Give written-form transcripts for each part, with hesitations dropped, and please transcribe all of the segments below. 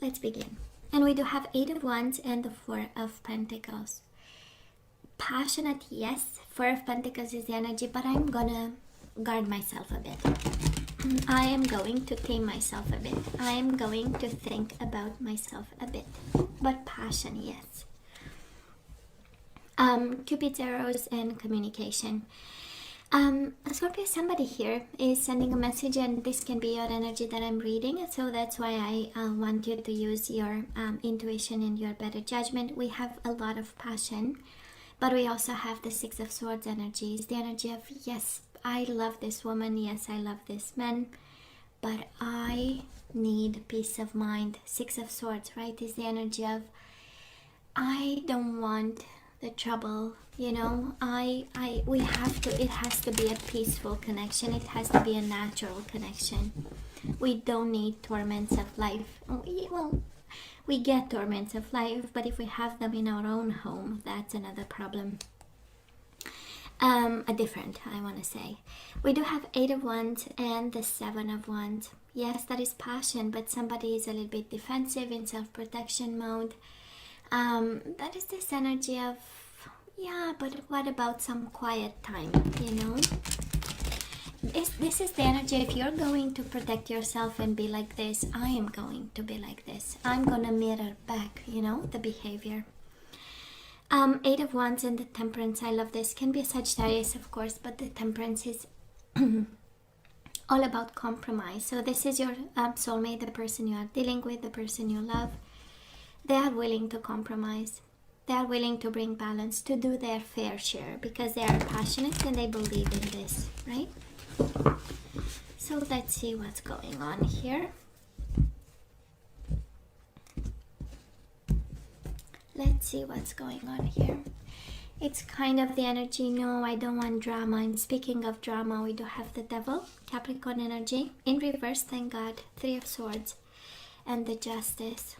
let's begin. And we do have 8 of Wands and the 4 of Pentacles. Passionate, yes. 4 of Pentacles is the energy, but I'm gonna guard myself a bit. I am going to tame myself a bit. I am going to think about myself a bit. But passion, yes. Cupid's arrows and communication. Scorpio, somebody here is sending a message, and this can be your energy that I'm reading, so that's why I want you to use your intuition and your better judgment. We have a lot of passion, but we also have the 6 of Swords energy. It's the energy of, yes, I love this woman, yes, I love this man, but I need peace of mind. 6 of Swords, right, is the energy of, I don't want the trouble, you know. We have to, it has to be a peaceful connection. It has to be a natural connection. We don't need torments of life. Well, we get torments of life, but if we have them in our own home, that's another problem. A different, I want to say. We do have 8 of Wands and the 7 of Wands. Yes, that is passion, but somebody is a little bit defensive, in self-protection mode. That is this energy of, yeah, but what about some quiet time, you know? This is the energy, if you're going to protect yourself and be like this, I am going to be like this. I'm gonna mirror back, you know, the behavior. 8 of Wands and the Temperance, I love this. Can be a Sagittarius, of course, but the Temperance is all about compromise. So this is your soulmate, the person you are dealing with, the person you love. They are willing to compromise. They are willing to bring balance, to do their fair share, because they are passionate and they believe in this, right? So let's see what's going on here. Let's see what's going on here. It's kind of the energy, no, I don't want drama. And speaking of drama, we do have the Devil, Capricorn energy, in reverse, thank God, 3 of Swords, and the Justice.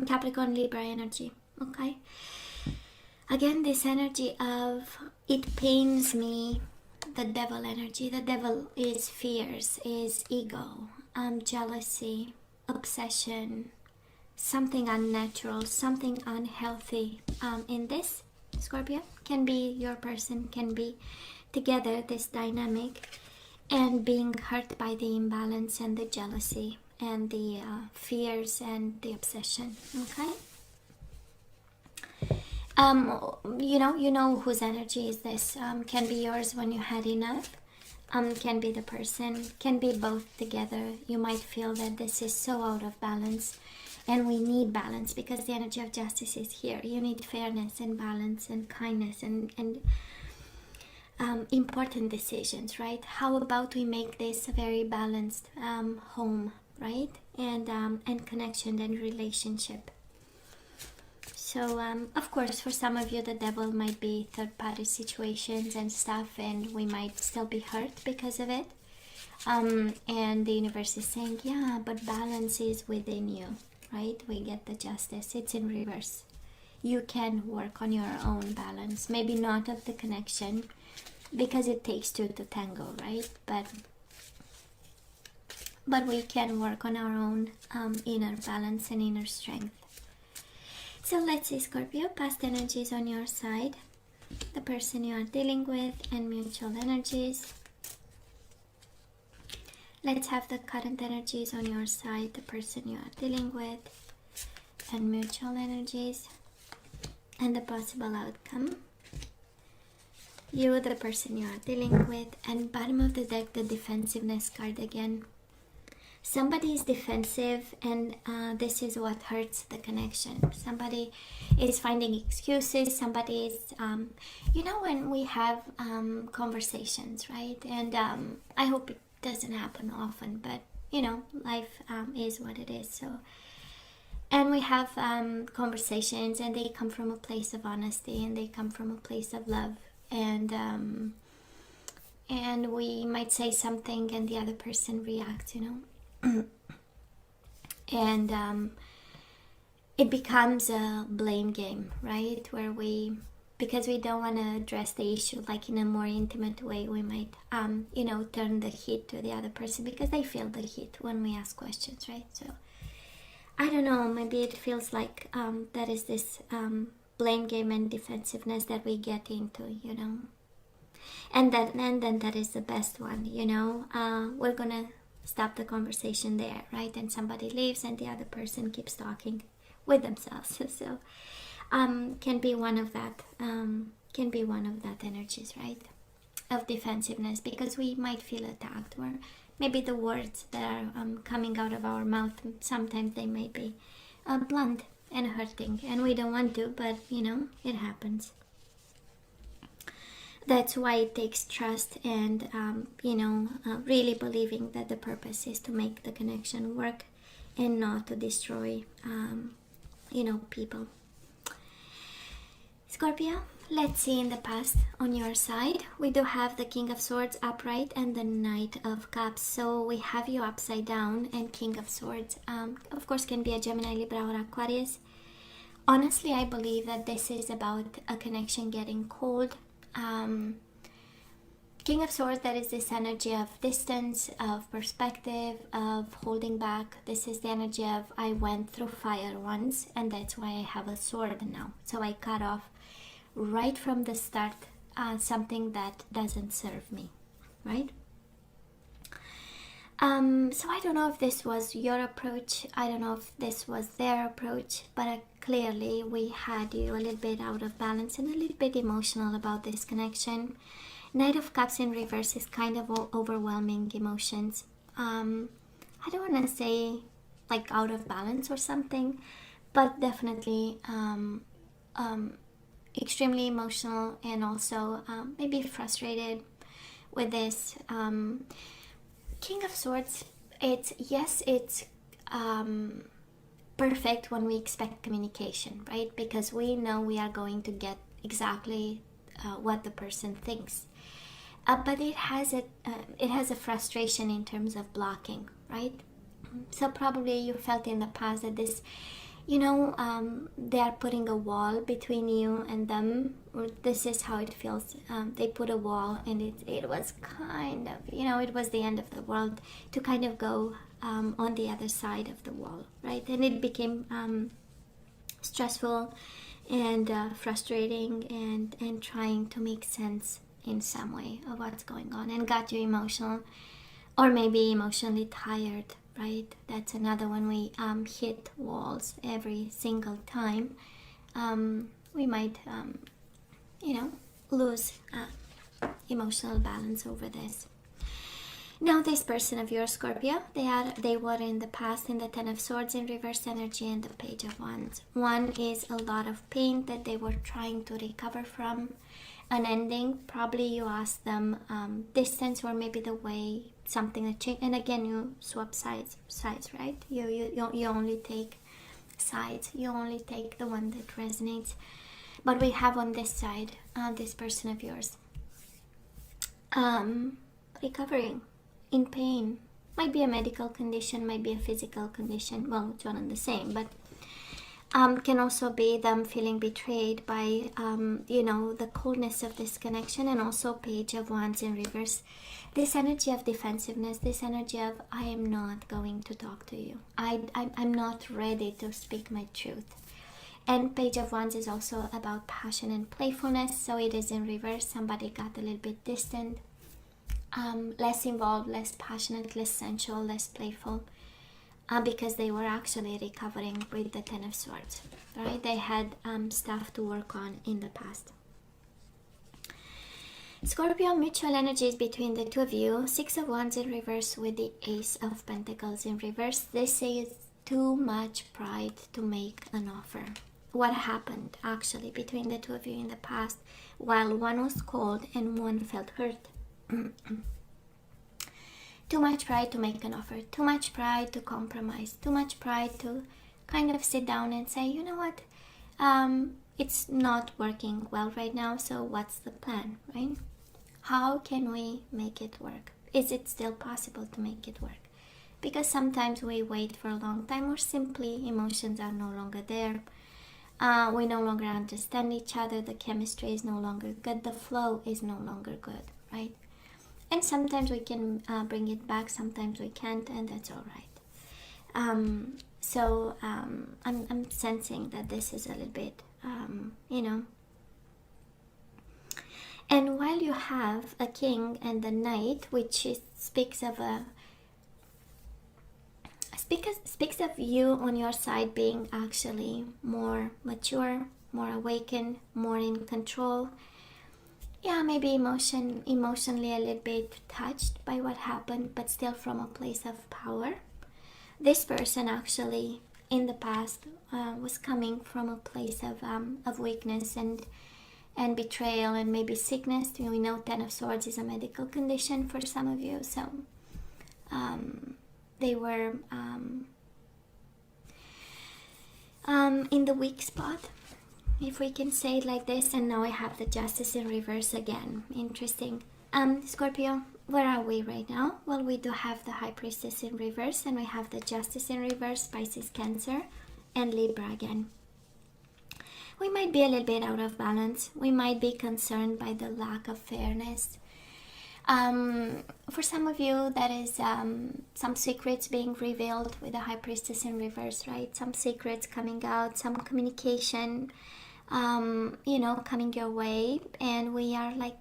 Capricorn, Libra energy, okay? Again, this energy of, it pains me, the Devil energy. The Devil is fears, is ego, jealousy, obsession, something unnatural, something unhealthy. In this, Scorpio, can be your person, can be together, this dynamic, and being hurt by the imbalance and the jealousy and the fears and the obsession, okay? You know whose energy is this. Can be yours when you had enough. Can be the person, can be both together. You might feel that this is so out of balance, and we need balance because the energy of justice is here. You need fairness and balance and kindness and important decisions, right? How about we make this a very balanced home, right? And connection and relationship. So of course, for some of you, the Devil might be third-party situations and stuff, and we might still be hurt because of it. And the universe is saying, yeah, but balance is within you, right? We get the Justice. It's in reverse. You can work on your own balance. Maybe not of the connection, because it takes 2 to tango, right? But we can work on our own inner balance and inner strength. So let's see, Scorpio, past energies on your side, the person you are dealing with, and mutual energies. Let's have the current energies on your side, the person you are dealing with, and mutual energies, and the possible outcome. You, the person you are dealing with, and bottom of the deck, the defensiveness card again. Somebody is defensive, and this is what hurts the connection. Somebody is finding excuses. Somebody is, you know, when we have conversations, right? And I hope it doesn't happen often, but you know, life is what it is. So, and we have conversations, and they come from a place of honesty, and they come from a place of love, and we might say something, and the other person reacts, you know. And it becomes a blame game, right? Where we because we don't want to address the issue like in a more intimate way. We might turn the heat to the other person, because they feel the heat when we ask questions, right? So I don't know, maybe it feels like that is this blame game and defensiveness that we get into, and then that is the best one, we're gonna stop the conversation there, right? And somebody leaves and the other person keeps talking with themselves. So can be one of that energies, right, of defensiveness, because we might feel attacked, or maybe the words that are coming out of our mouth, sometimes they may be blunt and hurting, and we don't want to, but it happens. That's why it takes trust and really believing that the purpose is to make the connection work and not to destroy people. Scorpio, let's see in the past on your side. We do have the King of Swords upright and the Knight of Cups. So we have you upside down, and King of Swords, of course, can be a Gemini, Libra, or Aquarius. Honestly, I believe that this is about a connection getting cold. King of Swords, that is this energy of distance, of perspective, of holding back. This is the energy of I went through fire once, and that's why I have a sword now. So I cut off right from the start something that doesn't serve me, right? So I don't know if this was your approach, I don't know if this was their approach, but clearly we had you a little bit out of balance and a little bit emotional about this connection. Knight of Cups in reverse is kind of overwhelming emotions. I don't want to say like out of balance or something, but definitely extremely emotional, and also maybe frustrated with this. King of Swords, it's perfect when we expect communication, right? Because we know we are going to get exactly what the person thinks. But it has a frustration in terms of blocking, right? So probably you felt in the past that this, they are putting a wall between you and them. This is how it feels. They put a wall, and it was kind of, it was the end of the world to kind of go on the other side of the wall, right? And it became stressful and frustrating, and trying to make sense in some way of what's going on, and got you emotional, or maybe emotionally tired, right? That's another one. We hit walls every single time. We might lose emotional balance over this. Now this person of yours, Scorpio, they were in the past in the Ten of Swords in reverse energy and the Page of Wands. One is a lot of pain that they were trying to recover from, an ending. Probably you asked them distance, or maybe the way something that changed, and again you swap sides, right? You only take sides, you only take the one that resonates. But we have on this side this person of yours recovering, in pain. Might be a medical condition, might be a physical condition, well, it's one and the same, but can also be them feeling betrayed by the coldness of this connection. And also Page of Wands in reverse, this energy of defensiveness, this energy of I am not going to talk to you, I'm not ready to speak my truth. And Page of Wands is also about passion and playfulness, so it is in reverse. Somebody got a little bit distant, less involved, less passionate, less sensual, less playful, because they were actually recovering with the Ten of Swords, right? They had stuff to work on in the past. Scorpio, mutual energies between the two of you. Six of Wands in reverse with the Ace of Pentacles in reverse. This is too much pride to make an offer. What happened actually between the two of you in the past, while one was cold and one felt hurt? Too much pride to make an offer, too much pride to compromise, too much pride to kind of sit down and say, you know what, it's not working well right now, so what's the plan, right? How can we make it work? Is it still possible to make it work? Because sometimes we wait for a long time, or simply emotions are no longer there. We no longer understand each other. The chemistry is no longer good. The flow is no longer good, right? And sometimes we can bring it back, sometimes we can't, and that's all right. So I'm sensing that this is a little bit, you know. And while you have a king and the knight, which speaks of you on your side being actually more mature, more awakened, more in control. Yeah, maybe emotionally a little bit touched by what happened, but still from a place of power. This person actually in the past was coming from a place of weakness and betrayal and maybe sickness. We know 10 of Swords is a medical condition for some of you, so they were in the weak spot, if we can say it like this. And now I have the Justice in reverse again. Interesting. Scorpio, where are we right now? Well, we do have the High Priestess in reverse, and we have the Justice in reverse, Pisces, Cancer, and Libra again. We might be a little bit out of balance. We might be concerned by the lack of fairness. For some of you, that is some secrets being revealed with the High Priestess in reverse, right? Some secrets coming out, some communication, coming your way, and we are like,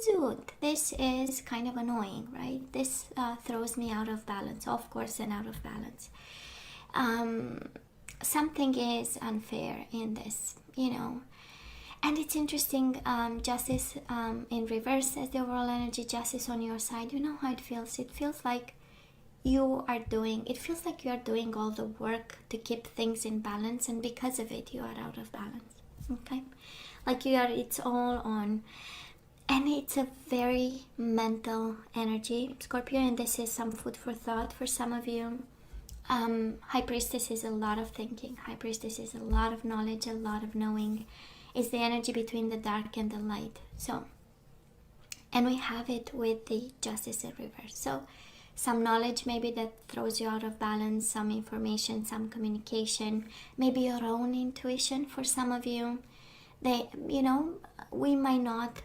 zoot, this is kind of annoying, right? This throws me out of balance, of course, and out of balance. Something is unfair in this, And it's interesting, Justice in reverse as the overall energy, Justice on your side. You know how it feels? It feels like you are doing all the work to keep things in balance, and because of it, you are out of balance, okay? Like it's all on, and it's a very mental energy, Scorpio, and this is some food for thought for some of you. High Priestess is a lot of thinking. High Priestess is a lot of knowledge, a lot of knowing. It's the energy between the dark and the light. So, and we have it with the Justice in reverse. So, some knowledge maybe that throws you out of balance, some information, some communication, maybe your own intuition for some of you. We might not,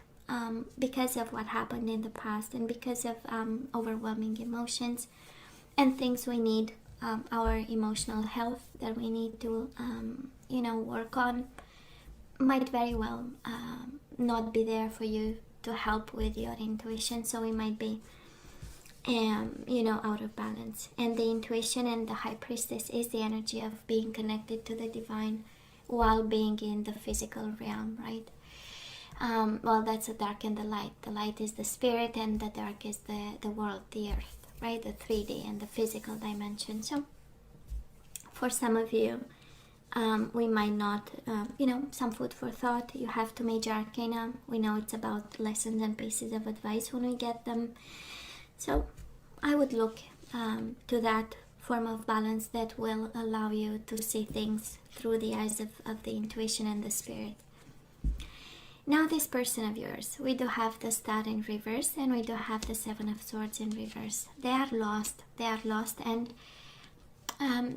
because of what happened in the past and because of overwhelming emotions and things we need, our emotional health that we need to, work on, might very well not be there for you to help with your intuition. So we might be out of balance. And the intuition and the High Priestess is the energy of being connected to the divine while being in the physical realm, right? That's the dark and the light. The light is the spirit and the dark is the world, the earth, right? The 3D and the physical dimension. So for some of you, we might not, some food for thought. You have to Major Arcana. We know it's about lessons and pieces of advice when we get them. So I would look to that form of balance that will allow you to see things through the eyes of the intuition and the spirit. Now this person of yours, we do have the Star in reverse, and we do have the Seven of Swords in reverse. They are lost, and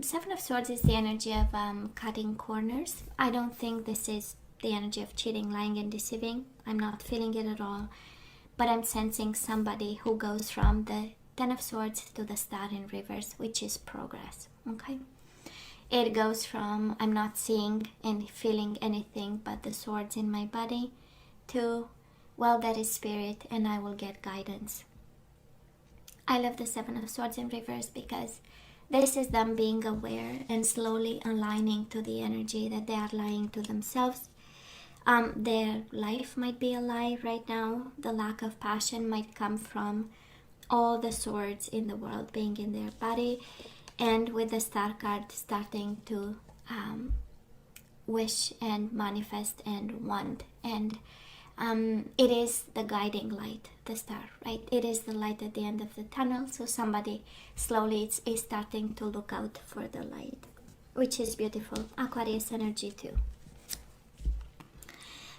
Seven of Swords is the energy of cutting corners. I don't think this is the energy of cheating, lying, and deceiving. I'm not feeling it at all. But I'm sensing somebody who goes from the Ten of Swords to the Star in reverse, which is progress, okay? It goes from I'm not seeing and feeling anything but the swords in my body to, well, that is spirit and I will get guidance. I love the Seven of Swords in reverse because this is them being aware and slowly aligning to the energy that they are lying to themselves. Their life might be a lie right now. The lack of passion might come from all the swords in the world being in their body, and with the Star card starting to wish and manifest and want. And it is the guiding light, the star, right? It is the light at the end of the tunnel. So somebody slowly is starting to look out for the light, which is beautiful. Aquarius energy too.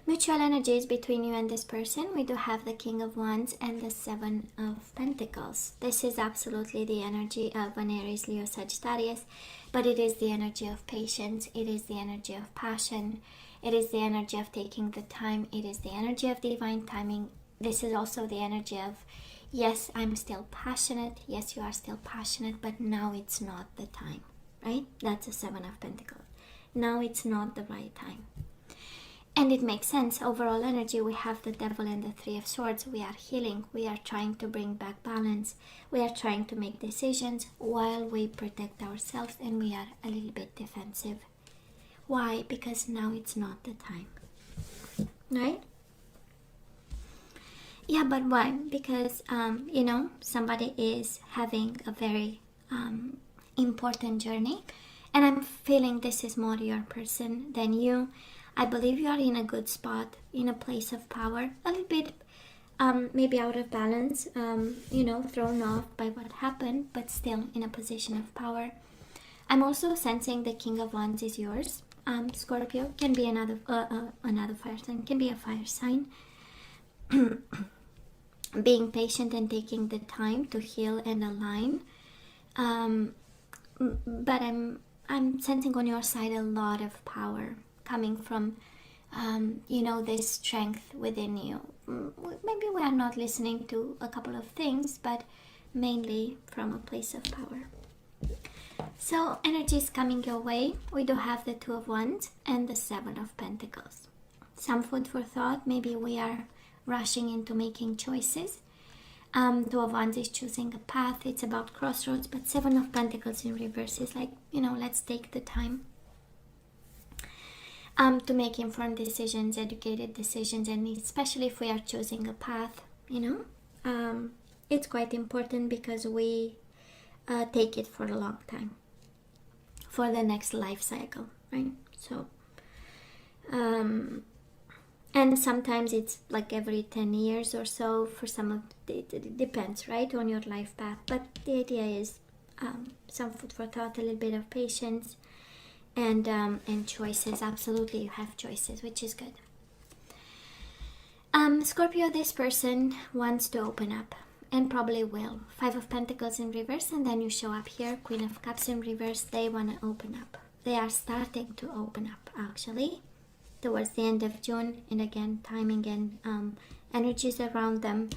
Mutual energies between you and this person. We do have the King of Wands and the Seven of Pentacles. This is absolutely the energy of an Aries, Leo, Sagittarius, but it is the energy of patience. It is the energy of passion. It is the energy of taking the time. It is the energy of divine timing. This is also the energy of, yes, I'm still passionate. Yes, you are still passionate, but now it's not the time, right? That's the Seven of Pentacles. Now it's not the right time. And it makes sense. Overall energy, we have the Devil and the Three of Swords. We are healing. We are trying to bring back balance. We are trying to make decisions while we protect ourselves, and we are a little bit defensive. Why? Because now it's not the time. Right? Yeah, but why? Because, somebody is having a very important journey. And I'm feeling this is more your person than you. I believe you are in a good spot, in a place of power, a little bit maybe out of balance, thrown off by what happened, but still in a position of power. I'm also sensing the King of Wands is yours. Scorpio can be another fire sign, can be a fire sign. Being patient and taking the time to heal and align. But I'm sensing on your side a lot of power coming from, this strength within you. Maybe we are not listening to a couple of things, but mainly from a place of power. So energy is coming your way. We do have the Two of Wands and the Seven of Pentacles. Some food for thought. Maybe we are rushing into making choices. Two of Wands is choosing a path. It's about crossroads, but Seven of Pentacles in reverse is like, let's take the time to make informed decisions, educated decisions, and especially if we are choosing a path, it's quite important because we take it for a long time, for the next life cycle, right? So, and sometimes it's like every 10 years or so. For some of it depends, right, on your life path. But the idea is some food for thought, a little bit of patience, and choices. Absolutely, you have choices, which is good. Scorpio, this person wants to open up and probably will. Five of Pentacles in reverse, and then you show up here, Queen of Cups in reverse. They want to open up. They are starting to open up, actually, towards the end of June, and again, timing and energies around them,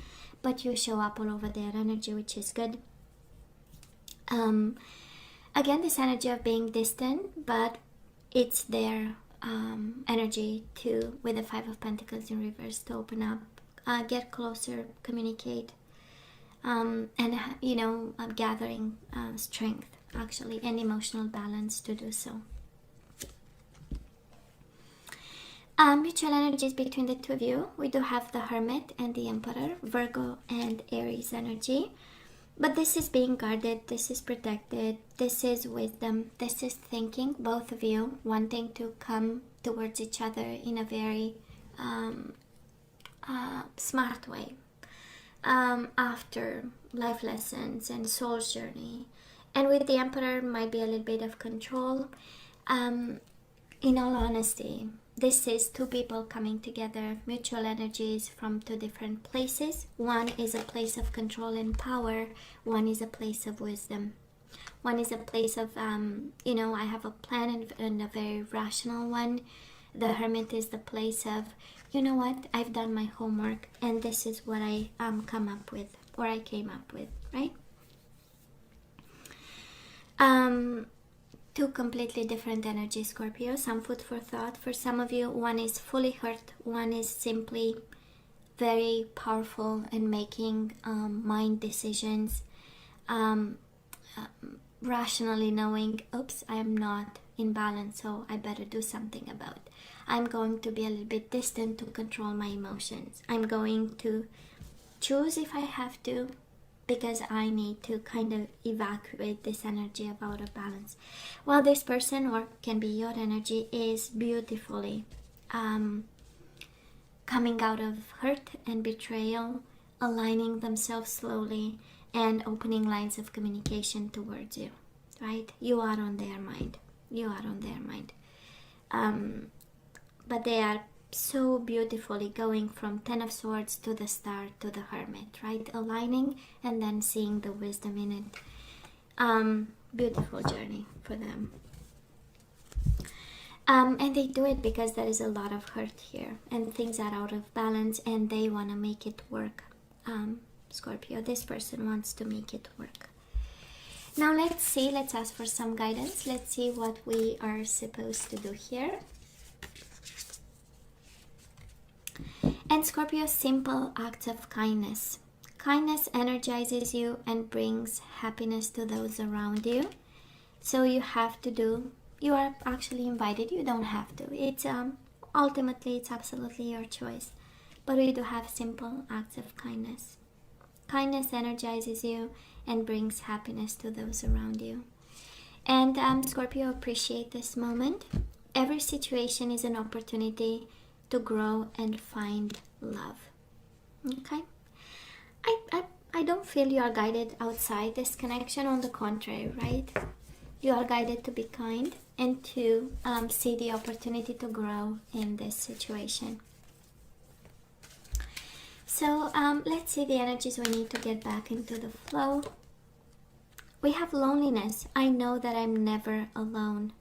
but you show up all over their energy, which is good. Again, this energy of being distant, but it's their energy to, with the Five of Pentacles in reverse, to open up, get closer, communicate, and gathering strength, actually, and emotional balance to do so. Mutual energies between the two of you. We do have the Hermit and the Emperor, Virgo and Aries energy. But this is being guarded, this is protected, this is wisdom, this is thinking, both of you wanting to come towards each other in a very smart way. After life lessons and soul's journey. And with the Emperor might be a little bit of control. In all honesty, this is two people coming together, mutual energies from two different places. One is a place of control and power. One is a place of wisdom. One is a place of, I have a plan and a very rational one. The Hermit is the place of, you know what, I've done my homework and this is what I come up with, or I came up with, right? Two completely different energies, Scorpio. Some food for thought. For some of you, one is fully hurt, one is simply very powerful and making mind decisions, rationally knowing, oops, I am not in balance, so I better do something about it. I'm going to be a little bit distant to control my emotions. I'm going to choose if I have to, because I need to kind of evacuate this energy of out of balance. While this person, or can be your energy, is beautifully coming out of hurt and betrayal, aligning themselves slowly, and opening lines of communication towards you, right? You are on their mind. You are on their mind. But they are so beautifully, going from Ten of Swords to the Star to the Hermit, right? Aligning and then seeing the wisdom in it. Beautiful journey for them. And they do it because there is a lot of hurt here and things are out of balance and they want to make it work. Scorpio, this person wants to make it work. Now let's ask for some guidance. Let's see what we are supposed to do here. And Scorpio, simple acts of kindness. Kindness energizes you and brings happiness to those around you. So you are actually invited. You don't have to. It's ultimately it's absolutely your choice. But we do have simple acts of kindness. Kindness energizes you and brings happiness to those around you. And Scorpio, appreciate this moment. Every situation is an opportunity to grow and find love. Okay? I don't feel you are guided outside this connection. On the contrary, right? You are guided to be kind and to see the opportunity to grow in this situation. So let's see the energies we need to get back into the flow. We have loneliness. I know that I'm never alone.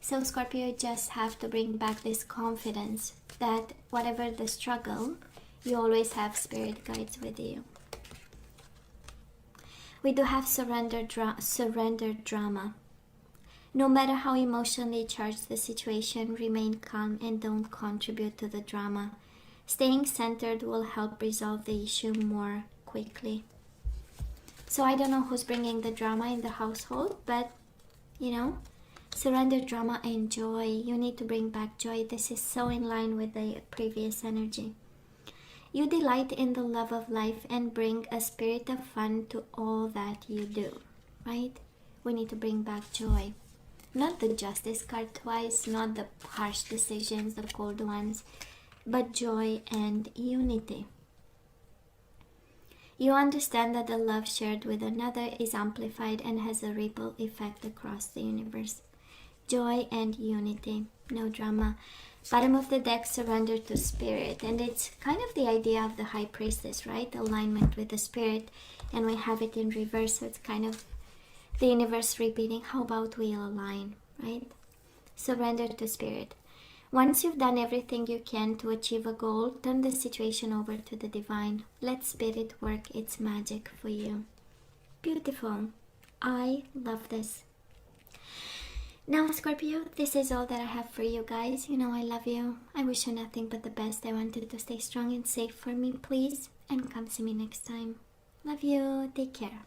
So Scorpio, you just have to bring back this confidence that whatever the struggle, you always have spirit guides with you. We do have surrender drama. No matter how emotionally charged the situation, remain calm and don't contribute to the drama. Staying centered will help resolve the issue more quickly. So I don't know who's bringing the drama in the household, but surrender drama and joy. You need to bring back joy. This is so in line with the previous energy. You delight in the love of life and bring a spirit of fun to all that you do, right? We need to bring back joy. Not the justice card twice, not the harsh decisions, the cold ones, but joy and unity. You understand that the love shared with another is amplified and has a ripple effect across the universe. Joy and unity, no drama. Bottom of the deck, surrender to spirit. And it's kind of the idea of the high priestess, right? Alignment with the spirit. And we have it in reverse, so it's kind of the universe repeating, how about we align, right? Surrender to spirit. Once you've done everything you can to achieve a goal, turn the situation over to the divine. Let spirit work its magic for you. Beautiful. I love this. Now, Scorpio, this is all that I have for you guys. You know I love you. I wish you nothing but the best. I want you to stay strong and safe for me, please. And come see me next time. Love you. Take care.